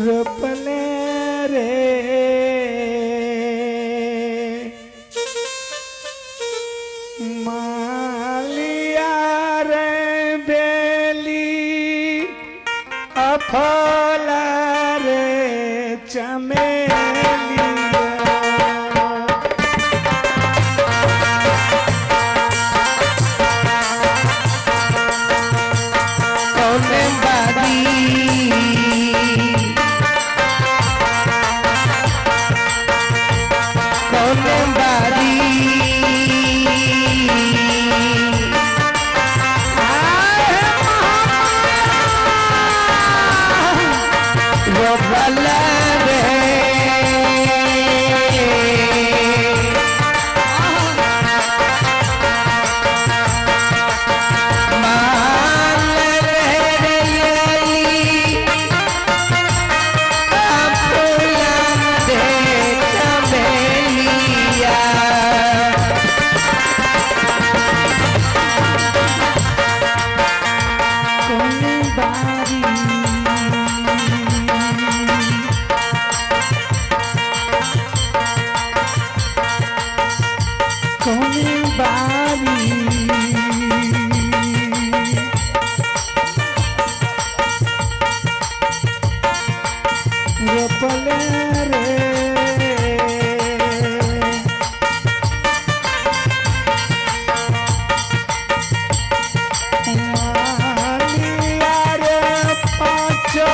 रोपले रे मालिया रे बेली अफला रे चमेलिया रोपले रे तूने मारी रोपले रे मालिया रे पाँचो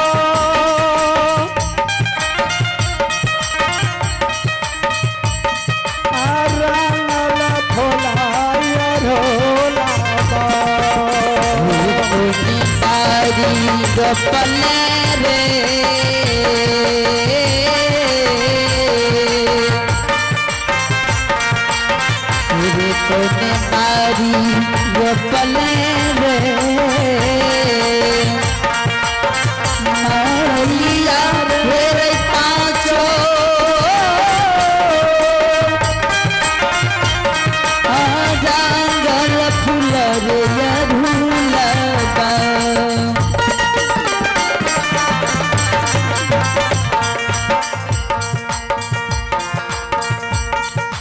जंगल फूल रे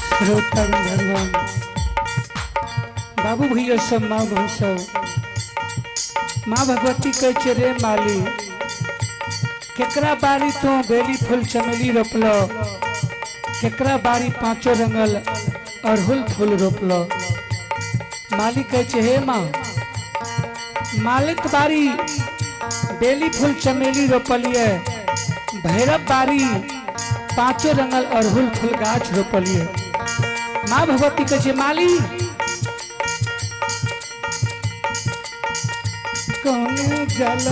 भगवान बाबू भैया सब माँ बहन सब माँ भगवती कहे रे माली केकरा बारी तो बेली फूल चमेली रोपलो केकरा बारी पांचों रंगल अड़हुल फूल रोपलो माली कहे हे माँ मालिक बारी बेली फूल चमेली रोपलिए भैरव बारी पांचों रंगल अड़हुल फूल गाछ रोपलिए माँ भगवती कहे माली कौन जल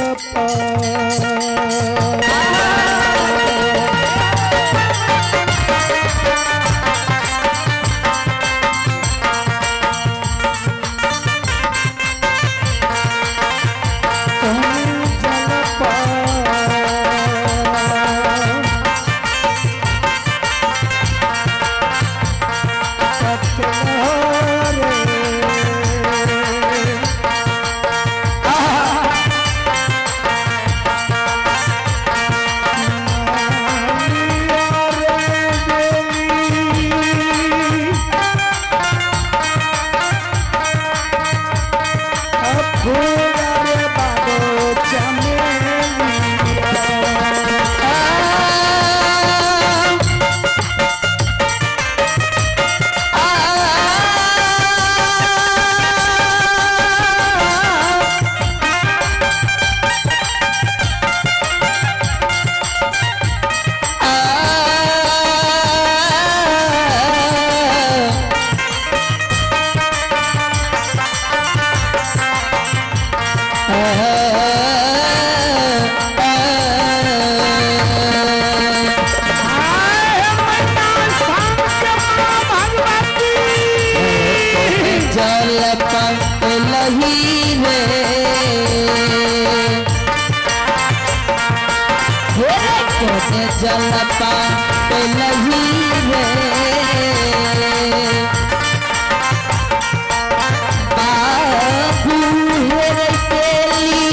जलपा लही रे बाबू हेर केली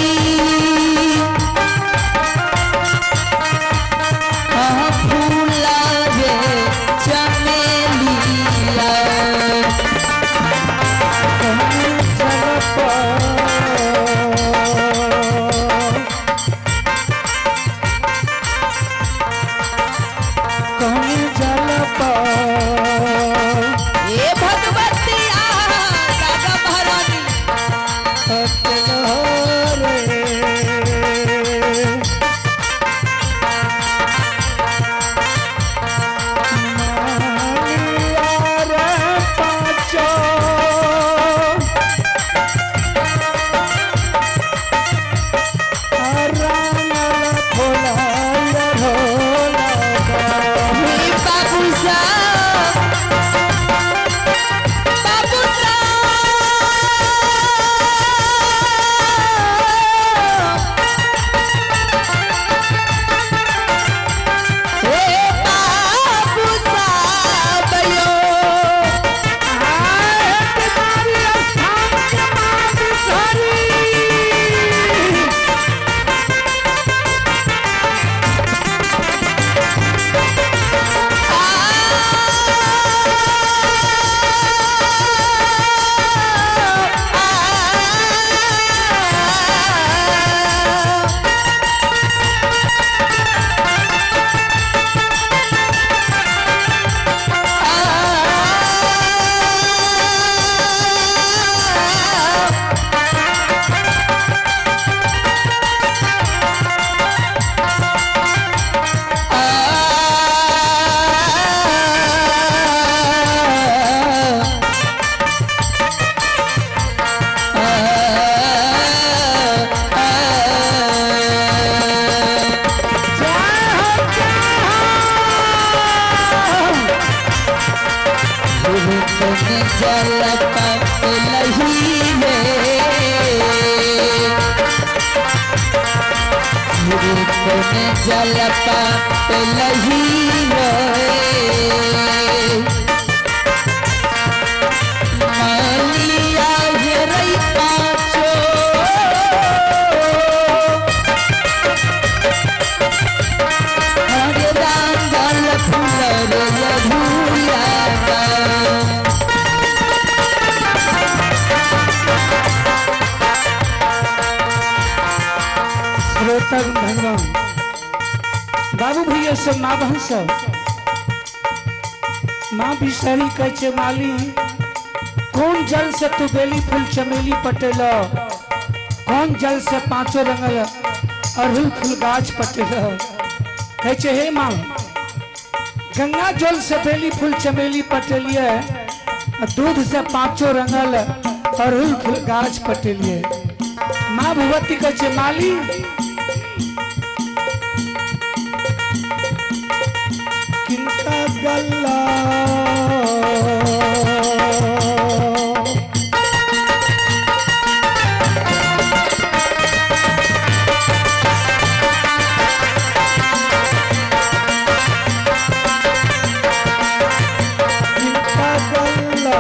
जल लही रे रूप में जल लही रे मालिया घेरई पाछो हरे रंगल फूल रे झूलावा श्रोतक भगवान बाबू भैया सब माँ बहन सब माँ बिसरी कहे माली कौन जल से तू बेली फूल चमेली पटेल कौन जल से पांचों रंगल अड़हुल फूल गाछ पटेल कहे हे माँ गंगा जल से बेली फूल चमेली पटेलिए दूध से पांचों रंगल अड़हुल फूल गाछ पटेलिए माँ भगवती कहे माली किनका गल्ला किनका गल्ला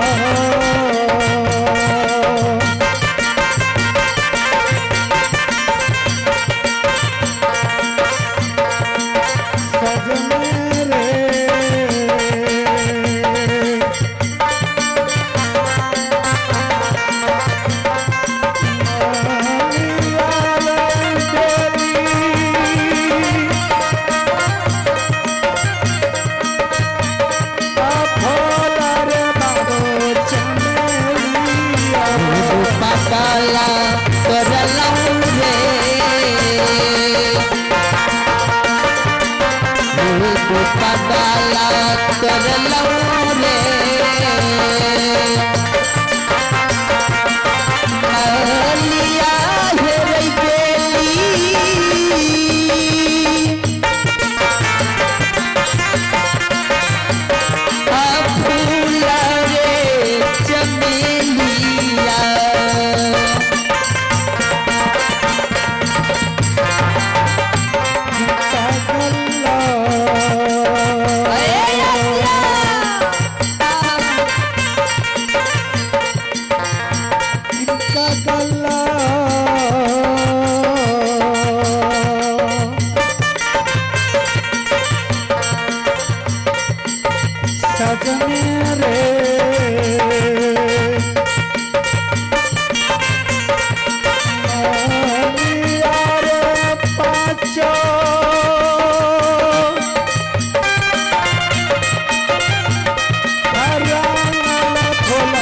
काला करलऊ रे काला करलऊ रे मालिया घेरई बेली फूल रे चमेलिया सजने रे मालिया रे पाछो रंगल फूल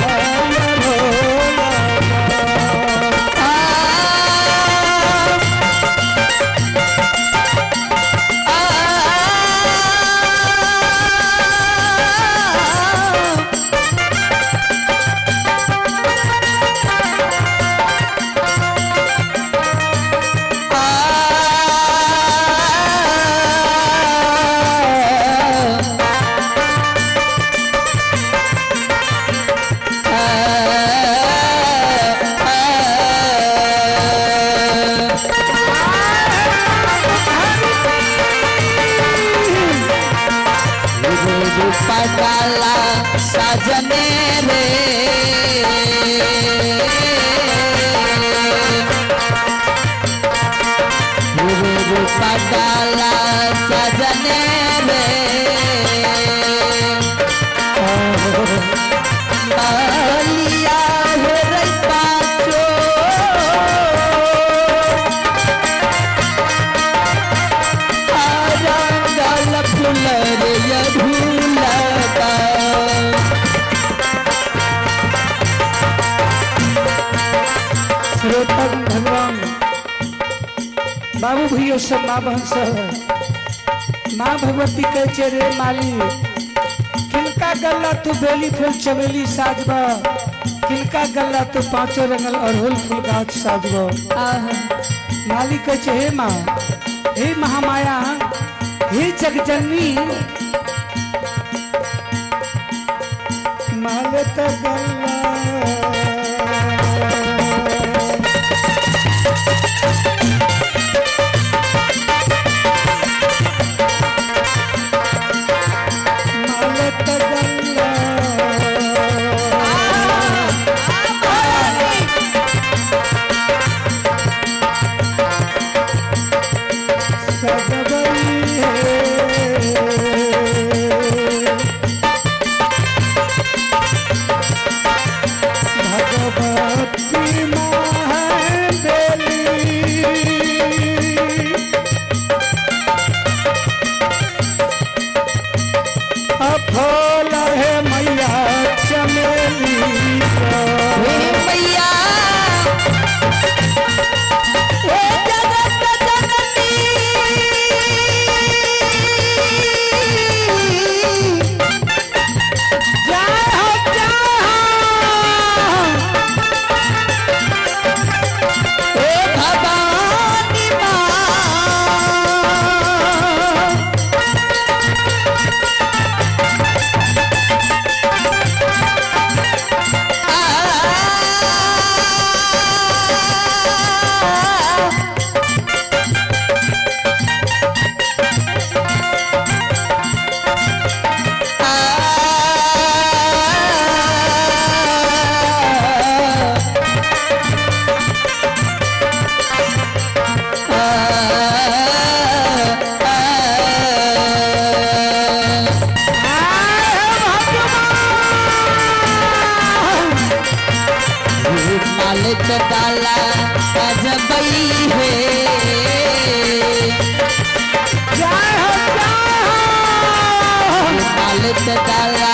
पटाला सजने रे पटाला सजने रे मालिया घेरई पाछो रंगल फूल रे झूलावा श्रोतक भगवान बाबू भैया सब माँ बहन सब माँ भगवती कहे रे माली किनका गल्ला तू बेली फूल चमेली साजबा किनका गल्ला तू पांचों रंगल अड़हुल फूल गाछ साजबा माली कहे हे माँ हे महामाया हे जगजननी माल तगल्ला माल तगल्ला सजबई भगवती महादेवी अफोल है मैया चमेली हे मैया हे जगत जननी जय हो हे भवानी माँ मालिक डाला सजबई है मालिक डाला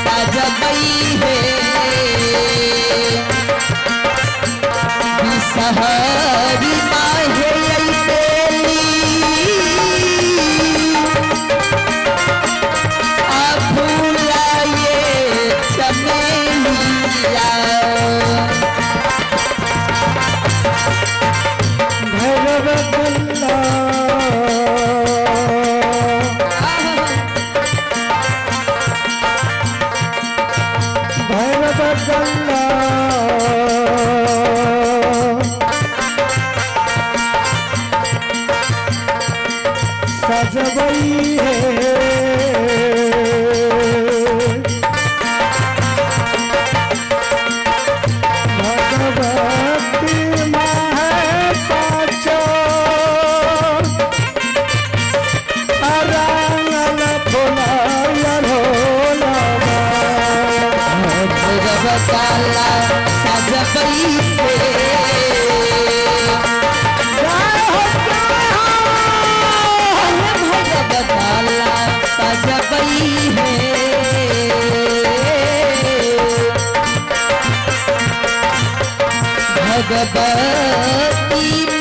सजबई है बिसहरी माहे तेली अफूला ये चमेलिया भैरव गल्ला भैरव गल्ला सजबई है भगवती महापाचो अरांगल फुलायल होला भगवताला सजबई है भगवताला सजबई है भगवती